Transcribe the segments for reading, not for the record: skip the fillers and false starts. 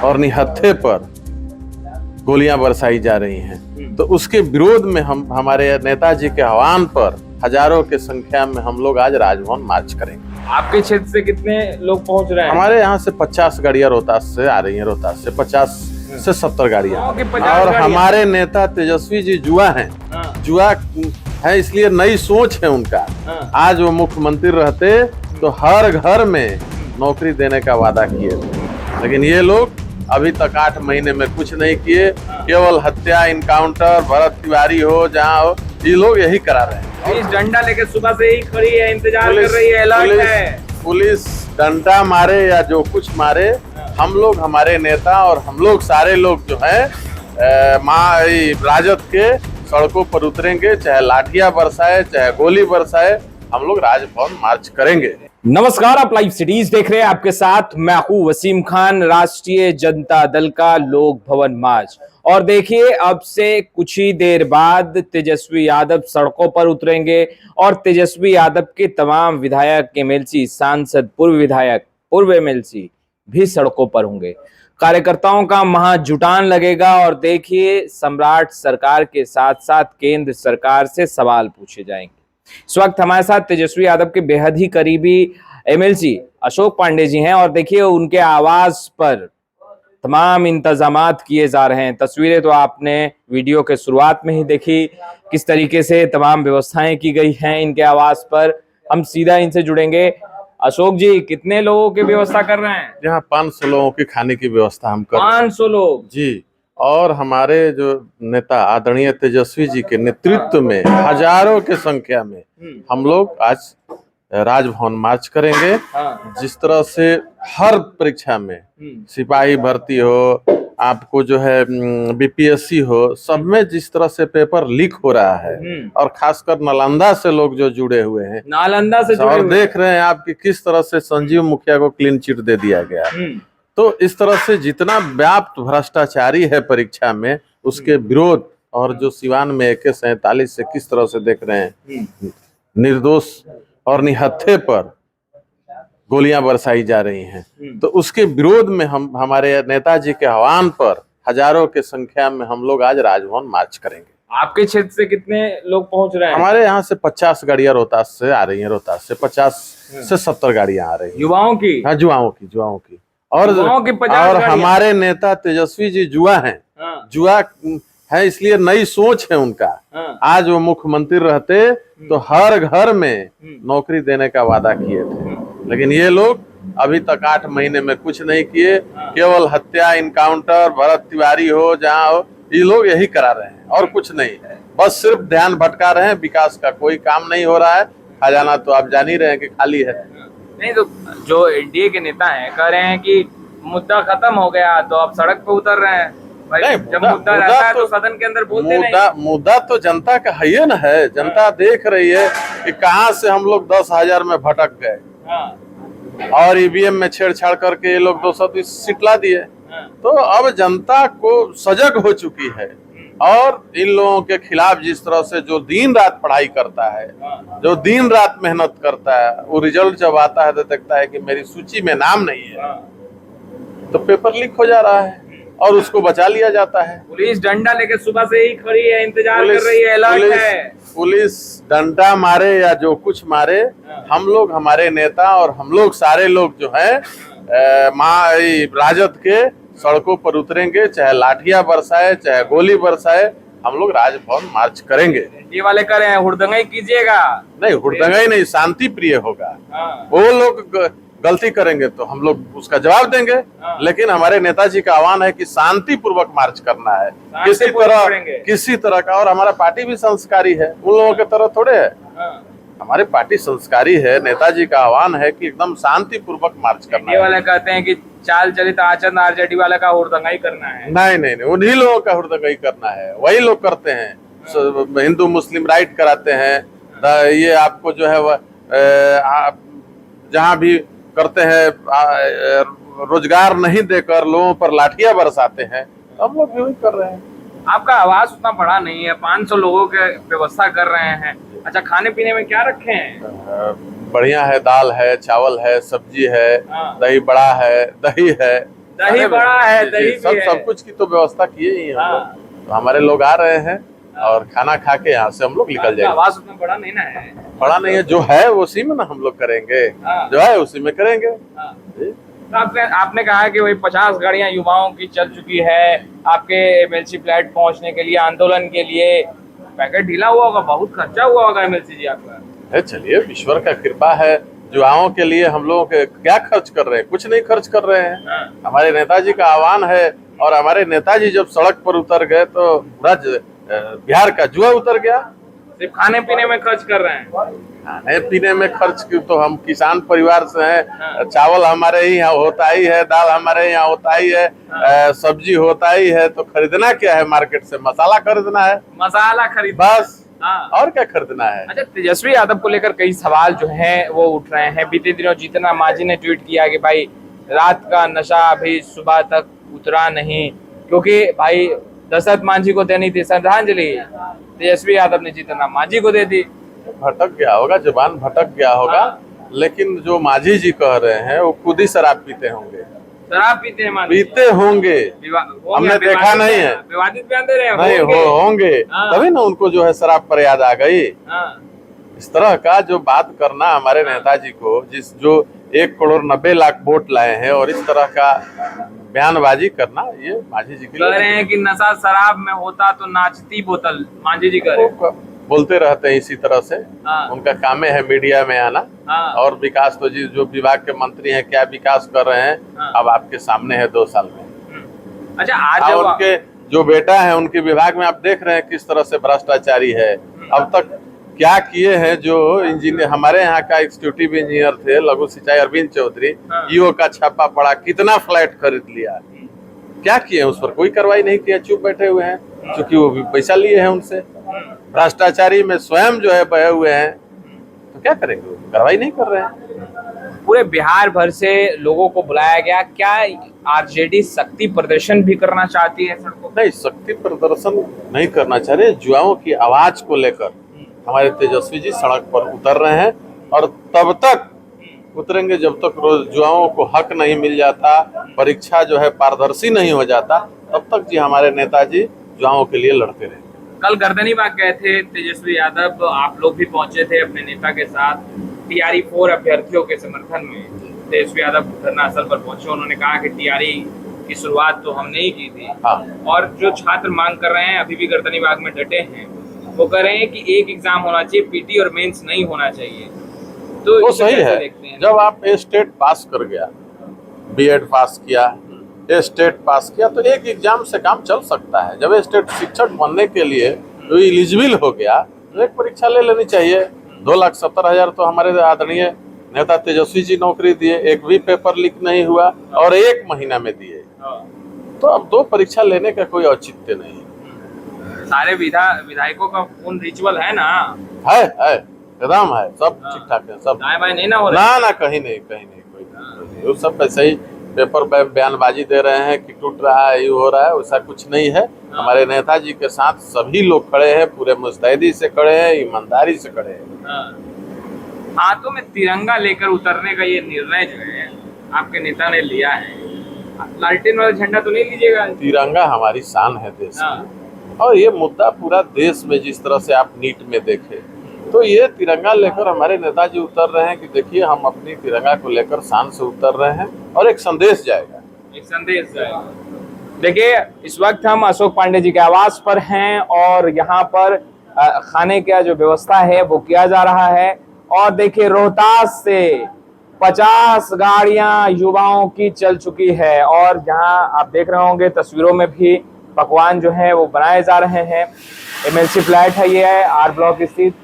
और निहत्थे पर गोलियां बरसाई जा रही हैं। तो उसके विरोध में हम हमारे नेताजी के आह्वान पर हजारों की संख्या में हम लोग आज राजभवन मार्च करेंगे। आपके क्षेत्र से कितने लोग पहुंच रहे हैं? हमारे यहाँ से 50 गाड़ियां रोहतास से आ रही हैं, रोहतास से 50 से 70 गाड़ियां। और हमारे नेता तेजस्वी जी जुआ हैं, जुआ है, इसलिए नई सोच है उनका। आज वो मुख्यमंत्री रहते तो हर घर में नौकरी देने का वादा किए थे, लेकिन ये लोग अभी तक 8 महीने में कुछ नहीं किए। केवल हत्या, इनकाउंटर, भरत तिवारी हो जहाँ हो, ये लोग यही करा रहे हैं। पुलिस डंडा लेके सुबह से ही खड़ी है, इंतजार कर रही है, अलर्ट है। पुलिस डंडा मारे या जो कुछ मारे, हम लोग, हमारे नेता और हम लोग सारे लोग जो है राजद के सड़कों पर उतरेंगे, चाहे लाठियां बरसाए, चाहे गोली बरसाए, हम लोग राजभवन मार्च करेंगे। नमस्कार, आप लाइव सिटीज देख रहे हैं। आपके साथ मैं हूं वसीम खान। राष्ट्रीय जनता दल का लोक भवन मार्च, और देखिए अब से कुछ ही देर बाद तेजस्वी यादव सड़कों पर उतरेंगे और तेजस्वी यादव के तमाम विधायक, एमएलसी, सांसद, पूर्व विधायक, पूर्व एमएलसी भी सड़कों पर होंगे। कार्यकर्ताओं का महाजुटान लगेगा और देखिए सम्राट सरकार के साथ साथ केंद्र सरकार से सवाल पूछे जाएंगे। इस वक्त हमारे साथ तेजस्वी यादव के बेहद ही करीबी एमएलसी अशोक पांडे जी हैं और देखिए उनके आवास पर तमाम इंतजामात किए जा रहे हैं। तस्वीरें तो आपने वीडियो के शुरुआत में ही देखी, किस तरीके से तमाम व्यवस्थाएं की गई हैं इनके आवास पर। हम सीधा इनसे जुड़ेंगे। अशोक जी, कितने लोगों की व्यवस्था कर रहे हैं? यहाँ 500 लोगों की खाने की व्यवस्था हम कर रहे हैं। 500 लोग जी। और हमारे जो नेता आदरणीय तेजस्वी जी के नेतृत्व में हजारों की संख्या में हम लोग आज राजभवन मार्च करेंगे। जिस तरह से हर परीक्षा में सिपाही भर्ती हो, आपको जो है बीपीएससी हो, सब में जिस तरह से पेपर लीक हो रहा है, और खासकर नालंदा से लोग जो जुड़े हुए हैं, नालंदा से जुड़े और हुए देख रहे हैं आप कि किस तरह से संजीव मुखिया को क्लीन चिट दे दिया गया। तो इस तरह से जितना व्याप्त भ्रष्टाचारी है परीक्षा में, उसके विरोध, और जो सिवान में AK-47 से किस तरह से देख रहे हैं निर्दोष और निहत्थे पर गोलियां बरसाई जा रही हैं, तो उसके विरोध में हम हमारे नेताजी के आह्वान पर हजारों की संख्या में हम लोग आज राजभवन मार्च करेंगे। आपके क्षेत्र से कितने लोग पहुंच रहे हैं? हमारे यहाँ से 50 गाड़ियां रोहतास से आ रही हैं, रोहतास से 50 से 70 गाड़ियां आ रही हैं। युवाओं की? हाँ, युवाओं की। और हमारे नेता तेजस्वी जी जुआ हैं, जुआ है, इसलिए नई सोच है उनका। आज वो मुख्यमंत्री रहते तो हर घर में नौकरी देने का वादा किए थे, लेकिन ये लोग अभी तक 8 महीने में कुछ नहीं किए। केवल हत्या, इनकाउंटर, भरत तिवारी हो जहाँ हो, ये लोग यही करा रहे हैं और कुछ नहीं। बस सिर्फ ध्यान भटका रहे हैं, विकास का कोई काम नहीं हो रहा है। खजाना तो आप जान ही रहे हैं कि खाली है। नहीं, तो जो एनडीए के नेता हैं कह रहे हैं कि मुद्दा खत्म हो गया तो अब सड़क पे उतर रहे हैं। भाई, जब मुद्दा रहता है तो सदन के अंदर बोलते नहीं। मुद्दा तो जनता का है ही ना है। जनता देख रही है कि कहां से हम लोग 10,000 में भटक गए और ईवीएम में छेड़छाड़ करके ये लोग 220 सीट ला दिए। तो अब जनता को सजग हो चुकी है, और इन लोगों के खिलाफ जिस तरह से जो दिन रात पढ़ाई करता है, जो दिन रात मेहनत करता है, वो रिजल्ट जब आता है तो देखता है कि मेरी सूची में नाम नहीं है, तो पेपर लीक हो जा रहा है और उसको बचा लिया जाता है। पुलिस डंडा लेके सुबह से ही खड़ी है, इंतजार कर रही है, अलर्ट है। पुलिस डंडा मारे या जो कुछ मारे, हम लोग, हमारे नेता और हम लोग सारे लोग जो है राजद के सड़कों पर उतरेंगे, चाहे लाठियां बरसाए, चाहे गोली बरसाए, हम लोग राजभवन मार्च करेंगे। ये वाले कह रहे हैं हुड़दंगाई कीजिएगा। नहीं, हुड़दंगाई नहीं, शांति प्रिय होगा। वो लोग गलती करेंगे तो हम लोग उसका जवाब देंगे, लेकिन हमारे नेताजी का आह्वान है कि शांति पूर्वक मार्च करना है, किसी तरह का। और हमारा पार्टी भी संस्कारी है, उन लोगों के तरह थोड़े है। हमारे पार्टी संस्कारी है। नेताजी का आह्वान है कि एकदम शांति पूर्वक मार्च करना है। ये वाले कहते हैं कि चाल चलित आचरण आरजेडी वाले का हुड़दंगाई करना है। नहीं, उन्हीं लोगों का हुड़दंगाई करना है, वही लोग करते हैं। हिंदू मुस्लिम राइट कराते हैं। ये आपको जो है जहाँ भी करते हैं, रोजगार नहीं देकर लोगों पर लाठियां बरसाते हैं, हम लोग यही कर रहे हैं। आपका आवाज उतना बड़ा नहीं है, 500 लोगों के व्यवस्था कर रहे हैं। अच्छा, खाने पीने में क्या रखे हैं? बढ़िया है, दाल है, चावल है, सब्जी है, दही बड़ा है, दही है, दही बड़ा है, दही भी है। सब कुछ की तो व्यवस्था किए ही हैं हम लोग। तो हमारे लोग आ रहे हैं और खाना खा के यहाँ से हम लोग निकल जाएंगे। आवाज उतना बड़ा नहीं ना है? बड़ा नहीं है, जो है उसी में ना हम लोग करेंगे, जो है उसी में करेंगे। तो आपने कहा कि वही 50 गाड़ियां युवाओं की चल चुकी है आपके एमएलसी फ्लैट पहुंचने के लिए, आंदोलन के लिए। पैकेट ढीला हुआ होगा, बहुत खर्चा हुआ होगा एमएलसी जी आपका। चलिए, ईश्वर का कृपा है। युवाओं के लिए हम लोग क्या खर्च कर रहे हैं? कुछ नहीं खर्च कर रहे हैं। हमारे नेताजी का आह्वान है, और हमारे नेताजी जब सड़क पर उतर गए तो पूरा बिहार का जुआ उतर गया। सिर्फ खाने पीने में खर्च कर रहे हैं? खाने पीने में खर्च की तो हम किसान परिवार से हैं। चावल हमारे ही यहाँ होता ही है, दाल हमारे यहाँ होता ही है, सब्जी होता ही है। तो खरीदना क्या है? मार्केट से मसाला खरीदना है, मसाला खरीद बस। और क्या खरीदना है? अच्छा, तेजस्वी यादव को लेकर कई सवाल जो हैं वो उठ रहे हैं। बीते दिनों जीतन राम मांझी ने ट्वीट किया कि भाई रात का नशा अभी सुबह तक उतरा नहीं, क्योंकि भाई दशरथ मांझी को देनी थी श्रद्धांजलि, तेजस्वी यादव ने जीतन राम मांझी को दे दी। भटक गया होगा, जुबान भटक गया होगा। लेकिन जो मांझी जी कह रहे हैं वो खुद ही शराब पीते होंगे। शराब पीते हैं? पीते होंगे, हमने देखा नहीं है। विवादित बयान दे रहे हैं? नहीं होंगे, तभी ना उनको जो है शराब पर याद आ गई। इस तरह का जो बात करना हमारे नेताजी को, जो 1,90,00,000 वोट लाए हैं, और इस तरह का बयानबाजी करना, ये मांझी जी के लिए। कह रहे हैं कि नशा शराब में होता तो नाचती बोतल, मांझी जी कह रहे हैं। बोलते रहते हैं इसी तरह से। उनका काम है मीडिया में आना। और विकास तो जी जो विभाग के मंत्री हैं, क्या विकास कर रहे हैं अब आपके सामने है 2 साल में। अच्छा, आज उनके जो बेटा है उनके विभाग में आप देख रहे हैं किस तरह से भ्रष्टाचारी है। अब तक क्या किए हैं? जो इंजीनियर हमारे यहाँ का एग्जीक्यूटिव इंजीनियर थे लघु सिंचाई अरविंद चौधरी, ईओ का छापा पड़ा, कितना फ्लैट खरीद लिया, क्या किए? उस पर कोई कार्रवाई नहीं किया, चुप बैठे हुए हैं, क्योंकि वो भी पैसा लिए हैं उनसे। भ्रष्टाचारी में स्वयं जो है बहे हुए हैं, तो क्या करेंगे? कार्रवाई नहीं कर रहे हैं। पूरे बिहार भर से लोगों को बुलाया गया, क्या आरजेडी शक्ति प्रदर्शन भी करना चाहती है सड़कों? नहीं, शक्ति प्रदर्शन नहीं करना चाह रहे। युवाओं की आवाज को लेकर हमारे तेजस्वी जी सड़क पर उतर रहे हैं, और तब तक उतरेंगे जब तक युवाओं को हक नहीं मिल जाता, परीक्षा जो है पारदर्शी नहीं हो जाता, तब तक जी हमारे नेताजी युवाओं के लिए लड़ते रहे। कल गर्दनीबाग गए थे तेजस्वी यादव, आप लोग भी पहुंचे थे अपने नेता के साथ टीआरई 4 अभ्यर्थियों के समर्थन में। तेजस्वी यादव धरना स्थल पर पहुंचे, उन्होंने कहा कि टीआरई की शुरुआत तो हमने ही की थी। और जो छात्र मांग कर रहे हैं, अभी भी गर्दनीबाग में डटे हैं, वो कह रहे हैं कि एक एग्जाम होना चाहिए, पीटी और मेंस नहीं होना चाहिए। तो सही है। जब आप स्टेट पास कर गया, बीएड पास किया, स्टेट पास किया, तो एक एग्जाम से काम चल सकता है। जब स्टेट शिक्षक बनने के लिए जो एलिजिबल हो गया, तो एक परीक्षा ले लेनी चाहिए। 2,70,000 तो हमारे आदरणीय नेता तेजस्वी जी नौकरी दिए, एक भी पेपर लीक नहीं हुआ, और 1 महीना में दिए। तो अब 2 परीक्षा लेने का कोई औचित्य नहीं। सारे विधायकों का खून रिचुअल है ना? है एकदम है, सब ठीक ठाक है, सब नहीं ना हो रहा? ना कहीं नहीं, कोई वो सब ऐसे ही पेपर पे बयानबाजी दे रहे हैं कि टूट रहा है, ये हो रहा है, वैसा कुछ नहीं है। हमारे नेताजी के साथ सभी लोग खड़े हैं, पूरे मुस्तैदी से खड़े हैं, ईमानदारी से खड़े हैं। हाथों में तिरंगा लेकर उतरने का ये निर्णय जो है आपके नेता ने लिया है, लालटेन वाला झंडा तो नहीं लीजिएगा? तिरंगा हमारी शान है देश की, और ये मुद्दा पूरा देश में जिस तरह से आप नीट में देखे, तो ये तिरंगा लेकर हमारे नेताजी उतर रहे हैं कि देखिए हम अपनी तिरंगा को लेकर शान से उतर रहे हैं, और एक संदेश जाएगा। देखिए, इस वक्त हम अशोक पांडे जी के आवास पर हैं, और यहाँ पर खाने का जो व्यवस्था है वो किया जा रहा है। और देखिए, रोहतास से 50 गाड़ियां युवाओं की चल चुकी है, और जहाँ आप देख रहे होंगे तस्वीरों में भी पकवान जो है वो बनाए जा रहे हैं। एमएलसी फ्लैट है, ये है आर ब्लॉक स्थित।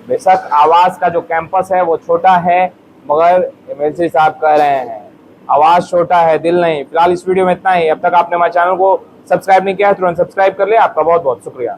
बेशक आवास का जो कैंपस है वो छोटा है, मगर एमएलसी साहब कह रहे हैं आवाज छोटा है, दिल नहीं। फिलहाल इस वीडियो में इतना ही। अब तक आपने हमारे चैनल को सब्सक्राइब नहीं किया है, तुरंत सब्सक्राइब कर ले। आपका बहुत बहुत शुक्रिया।